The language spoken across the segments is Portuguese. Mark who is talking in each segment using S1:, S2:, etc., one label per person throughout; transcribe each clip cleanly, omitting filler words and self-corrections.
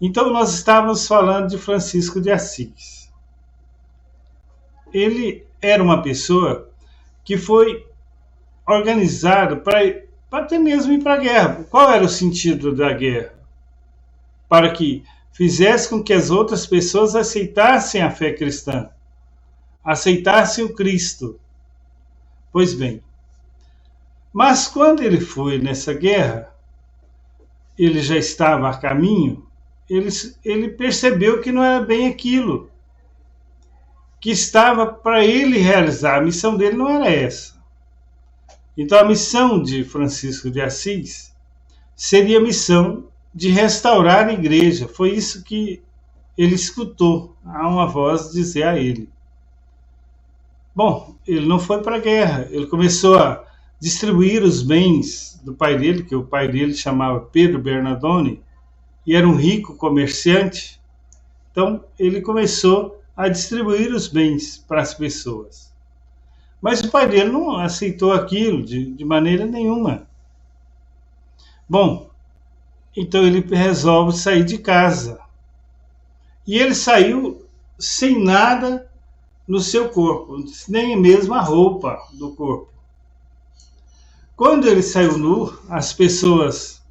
S1: Então, nós estávamos falando de Francisco de Assis. Ele era uma pessoa que foi organizado para até mesmo ir para a guerra. Qual era o sentido da guerra? Para que fizesse com que as outras pessoas aceitassem a fé cristã, aceitassem o Cristo. Pois bem, mas quando ele foi nessa guerra, ele já estava a caminho, ele percebeu que não era bem aquilo que estava para ele realizar. A missão dele não era essa. Então a missão de Francisco de Assis seria a missão de restaurar a igreja. Foi isso que ele escutou a uma voz dizer a ele. Bom, ele não foi para a guerra, ele começou a distribuir os bens do pai dele, que o pai dele chamava Pedro Bernardoni, e era um rico comerciante. Então ele começou a distribuir os bens para as pessoas. Mas o pai dele não aceitou aquilo de maneira nenhuma. Bom, então ele resolve sair de casa. E ele saiu sem nada no seu corpo, nem mesmo a roupa do corpo. Quando ele saiu nu, as pessoas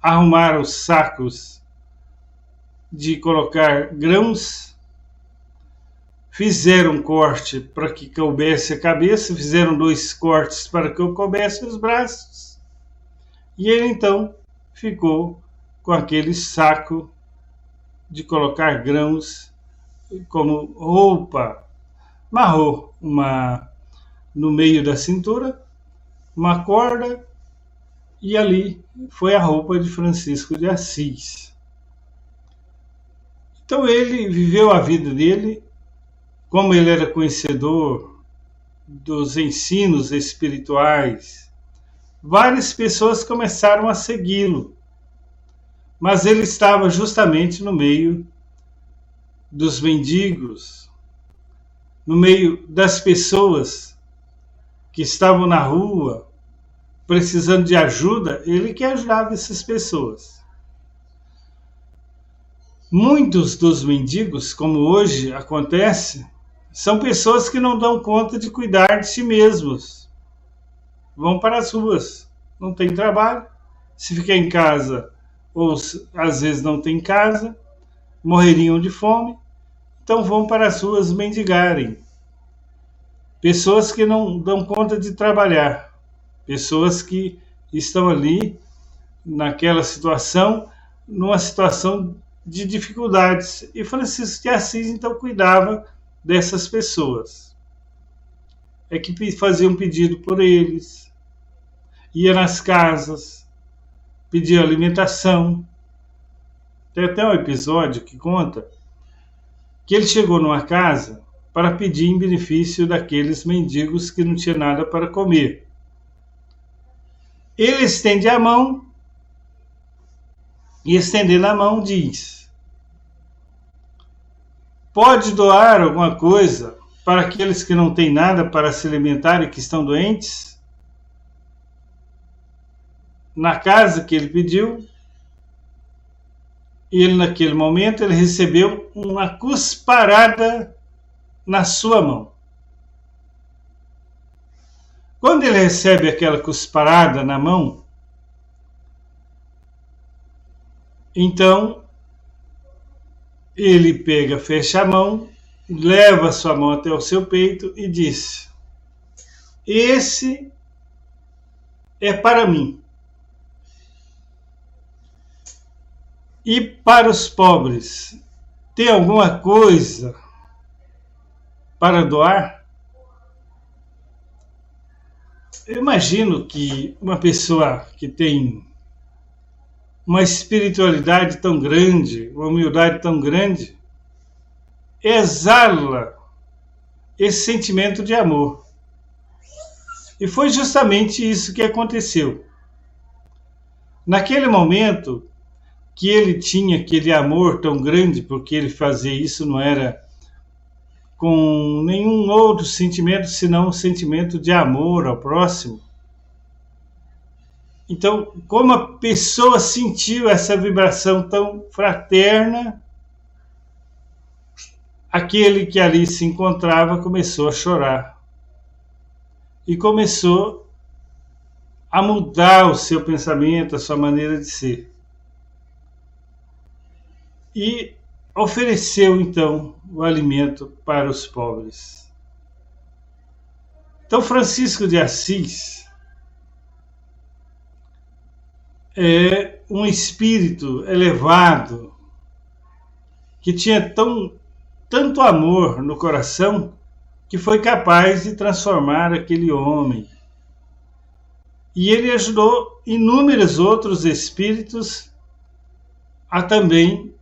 S1: arrumaram os sacos de colocar grãos, fizeram um corte para que coubesse a cabeça, fizeram 2 cortes para que coubesse os braços, e ele então ficou com aquele saco de colocar grãos como roupa, amarrou no meio da cintura, uma corda, e ali foi a roupa de Francisco de Assis. Então ele viveu a vida dele, como ele era conhecedor dos ensinos espirituais, várias pessoas começaram a segui-lo, mas ele estava justamente no meio dos mendigos, no meio das pessoas que estavam na rua, precisando de ajuda. Ele que ajudava essas pessoas. Muitos dos mendigos, como hoje acontece, são pessoas que não dão conta de cuidar de si mesmos. Vão para as ruas, não tem trabalho, se ficar em casa, ou às vezes não tem casa, morreriam de fome, então vão para as ruas mendigarem. Pessoas que não dão conta de trabalhar, pessoas que estão ali naquela situação, numa situação de dificuldades. E Francisco de Assis então cuidava dessas pessoas. É que fazia um pedido por eles, ia nas casas, pedia alimentação. Tem até um episódio que conta que ele chegou numa casa para pedir em benefício daqueles mendigos que não tinham nada para comer. Ele estende a mão e, estendendo a mão, diz: pode doar alguma coisa para aqueles que não têm nada para se alimentar e que estão doentes? Na casa que ele pediu, ele naquele momento ele recebeu uma cusparada na sua mão. Quando ele recebe aquela cusparada na mão, então ele pega, fecha a mão, leva a sua mão até o seu peito e diz: esse é para mim. E para os pobres, tem alguma coisa para doar? Eu imagino que uma pessoa que tem uma espiritualidade tão grande, uma humildade tão grande, exala esse sentimento de amor. E foi justamente isso que aconteceu. Naquele momento que ele tinha aquele amor tão grande, porque ele fazia isso não era com nenhum outro sentimento, senão um sentimento de amor ao próximo. Então, como a pessoa sentiu essa vibração tão fraterna, aquele que ali se encontrava começou a chorar e começou a mudar o seu pensamento, a sua maneira de ser. E ofereceu então o alimento para os pobres. Então, Francisco de Assis é um espírito elevado que tinha tanto amor no coração que foi capaz de transformar aquele homem. E ele ajudou inúmeros outros espíritos a também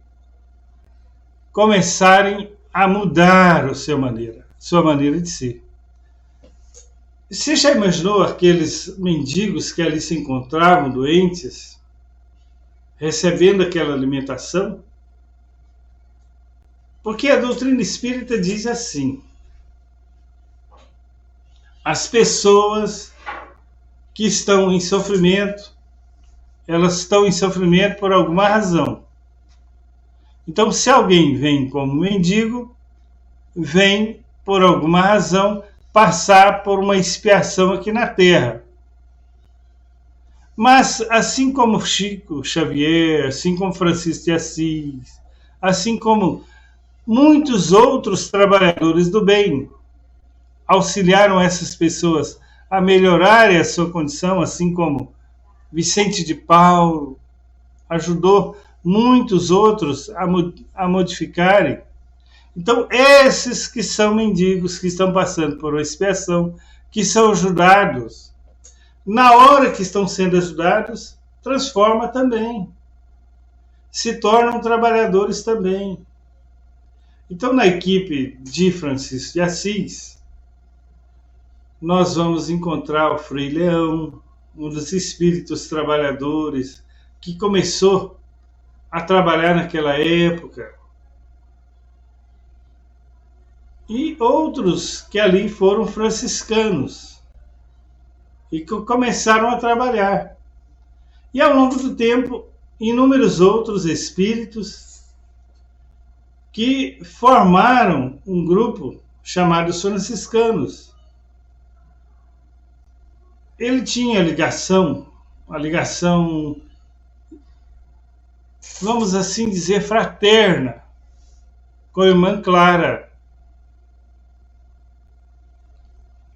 S1: começarem a mudar a sua maneira de ser. Você já imaginou aqueles mendigos que ali se encontravam doentes, recebendo aquela alimentação? Porque a doutrina espírita diz assim: as pessoas que estão em sofrimento, elas estão em sofrimento por alguma razão. Então, se alguém vem como mendigo, vem por alguma razão passar por uma expiação aqui na Terra. Mas, assim como Chico Xavier, assim como Francisco de Assis, assim como muitos outros trabalhadores do bem, auxiliaram essas pessoas a melhorarem a sua condição, assim como Vicente de Paulo ajudou muitos outros a modificarem. Então, esses que são mendigos, que estão passando por uma expiação, que são ajudados, na hora que estão sendo ajudados, transforma também. Se tornam trabalhadores também. Então, na equipe de Francisco de Assis, nós vamos encontrar o Frei Leão, um dos espíritos trabalhadores que começou a trabalhar naquela época, e outros que ali foram franciscanos e que começaram a trabalhar. E ao longo do tempo, inúmeros outros espíritos que formaram um grupo chamado os franciscanos. Ele tinha uma ligação, vamos assim dizer, fraterna com a irmã Clara,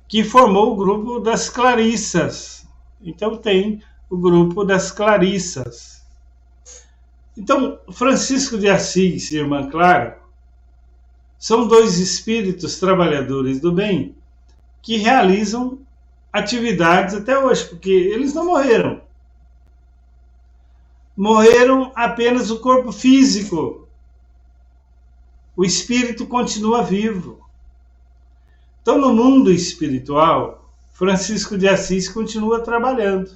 S1: que formou o grupo das Clarissas. Então tem o grupo das Clarissas. Então, Francisco de Assis e irmã Clara são dois espíritos trabalhadores do bem que realizam atividades até hoje, porque eles não morreram. Morreram apenas o corpo físico. O espírito continua vivo. Então, no mundo espiritual, Francisco de Assis continua trabalhando.